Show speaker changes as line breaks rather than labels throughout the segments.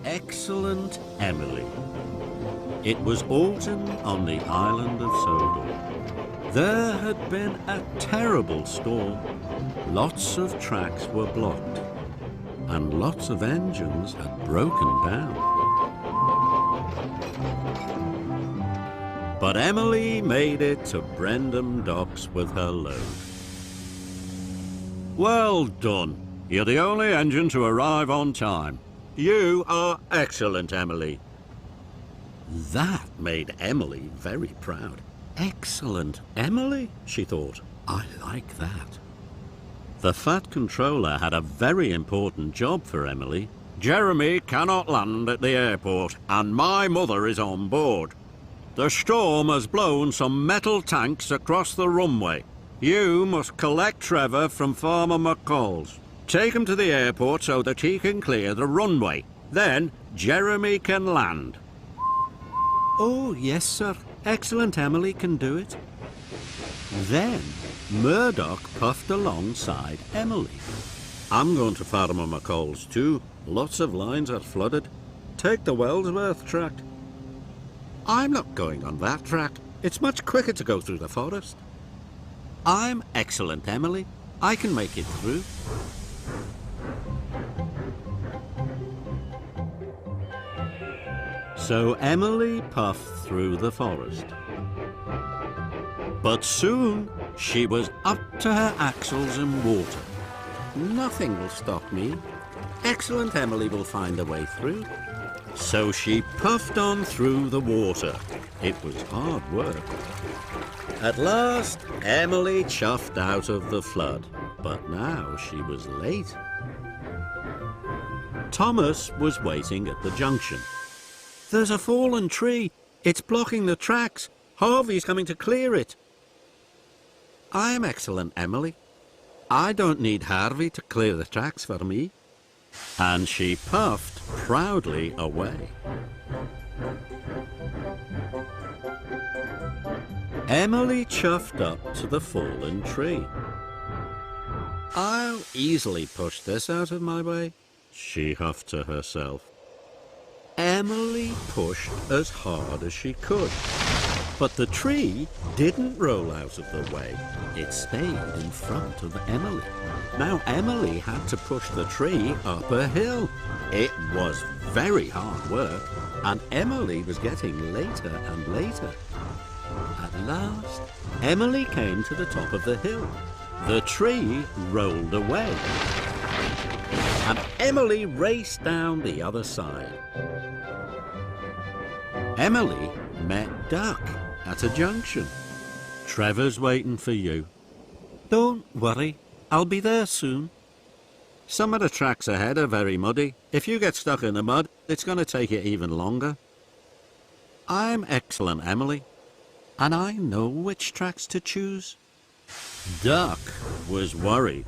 Excellent Emily. It was autumn on the island of Sodor. There had been a terrible storm. Lots of tracks were blocked, and lots of engines had broken down. But Emily made it to Brendam Docks with her load. Well done. You're the only engine to arrive on time. You are excellent, Emily. That made Emily very proud. Excellent Emily, she thought. I like that. The Fat Controller had a very important job for Emily. Jeremy cannot land at the airport, and my mother is on board. The storm has blown some metal tanks across the runway. You must collect Trevor from Farmer McCall's. Take him to the airport so that he can clear the runway. Then Jeremy can land. Oh, yes, sir. Excellent Emily can do it. Then Murdoch puffed alongside Emily. I'm going to Farmer McCall's too. Lots of lines are flooded. Take the Wellsworth track. I'm not going on that track. It's much quicker to go through the forest. I'm excellent Emily. I can make it through. So Emily puffed through the forest. But soon she was up to her axles in water. Nothing will stop me. Excellent Emily will find a way through. So she puffed on through the water. It was hard work. At last, Emily chuffed out of the flood. But now she was late. Thomas was waiting at the junction. There's a fallen tree. It's blocking the tracks. Harvey's coming to clear it. I'm excellent, Emily. I don't need Harvey to clear the tracks for me. And she puffed proudly away. Emily chuffed up to the fallen tree. I'll easily push this out of my way, she huffed to herself. Emily pushed as hard as she could. But the tree didn't roll out of the way. It stayed in front of Emily. Now Emily had to push the tree up a hill. It was very hard work, and Emily was getting later and later. At last, Emily came to the top of the hill. The tree rolled away, and Emily raced down the other side. Emily met Duck at a junction. Trevor's waiting for you. Don't worry, I'll be there soon. Some of the tracks ahead are very muddy. If you get stuck in the mud, it's going to take you even longer. I'm excellent, Emily, and I know which tracks to choose. Duck was worried.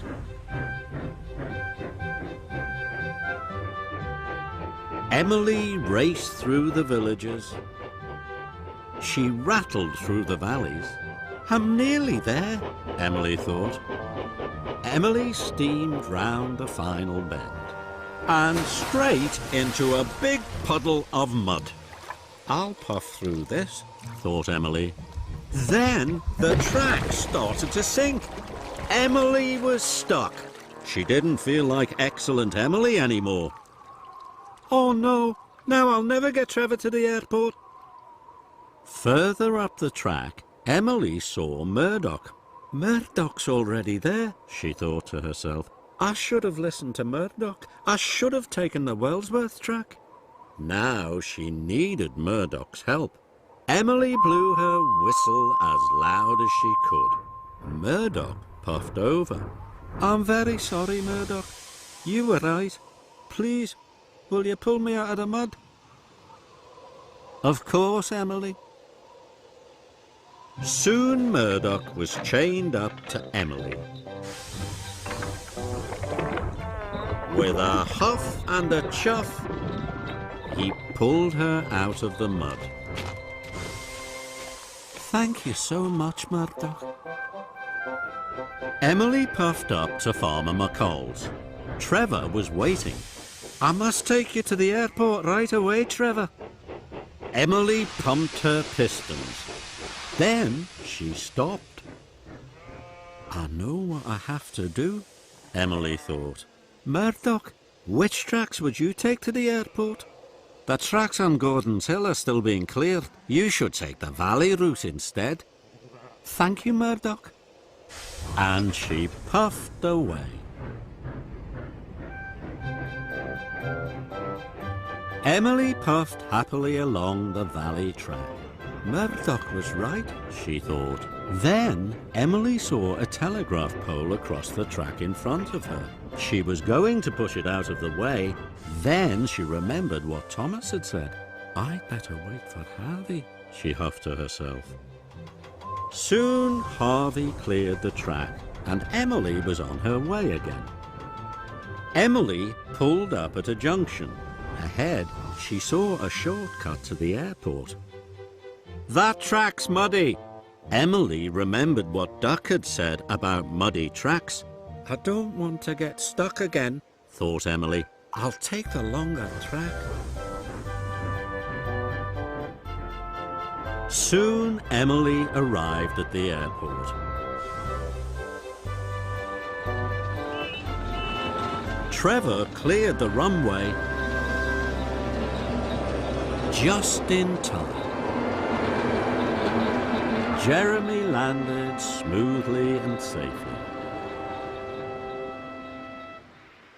Emily raced through the villages. She rattled through the valleys. I'm nearly there, Emily thought. Emily steamed round the final bend and straight into a big puddle of mud. I'll puff through this, thought Emily. Then the track started to sink. Emily was stuck. She didn't feel like excellent Emily anymore. Oh no, now I'll never get Trevor to the airport. Further up the track, Emily saw Murdoch. Murdoch's already there, she thought to herself. I should have listened to Murdoch. I should have taken the Wellsworth track. Now she needed Murdoch's help. Emily blew her whistle as loud as she could. Murdoch puffed over. I'm very sorry, Murdoch. You were right. Please, will you pull me out of the mud? Of course, Emily. Soon Murdoch was chained up to Emily. With a huff and a chuff, he pulled her out of the mud. Thank you so much, Murdoch. Emily puffed up to Farmer McCall's. Trevor was waiting. I must take you to the airport right away, Trevor. Emily pumped her pistons. Then she stopped. I know what I have to do, Emily thought. Murdoch, which tracks would you take to the airport? The tracks on Gordon's Hill are still being cleared. You should take the valley route instead. Thank you, Murdoch. And she puffed away. Emily puffed happily along the valley track. Murdoch was right, she thought. Then Emily saw a telegraph pole across the track in front of her. She was going to push it out of the way. Then she remembered what Thomas had said. I'd better wait for Harvey, she huffed to herself. Soon Harvey cleared the track and Emily was on her way again. Emily pulled up at a junction. Ahead, she saw a shortcut to the airport. That track's muddy. Emily remembered what Duck had said about muddy tracks. I don't want to get stuck again, thought Emily. I'll take the longer track. Soon Emily arrived at the airport. Trevor cleared the runway just in time. Jeremy landed smoothly and safely.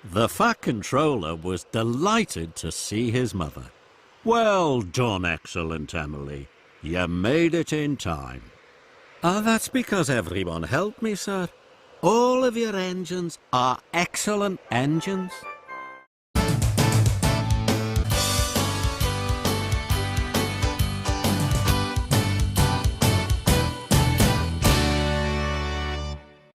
The Fat Controller was delighted to see his mother. Well done, excellent Emily. You made it in time. Oh, that's because everyone helped me, sir. All of your engines are excellent engines.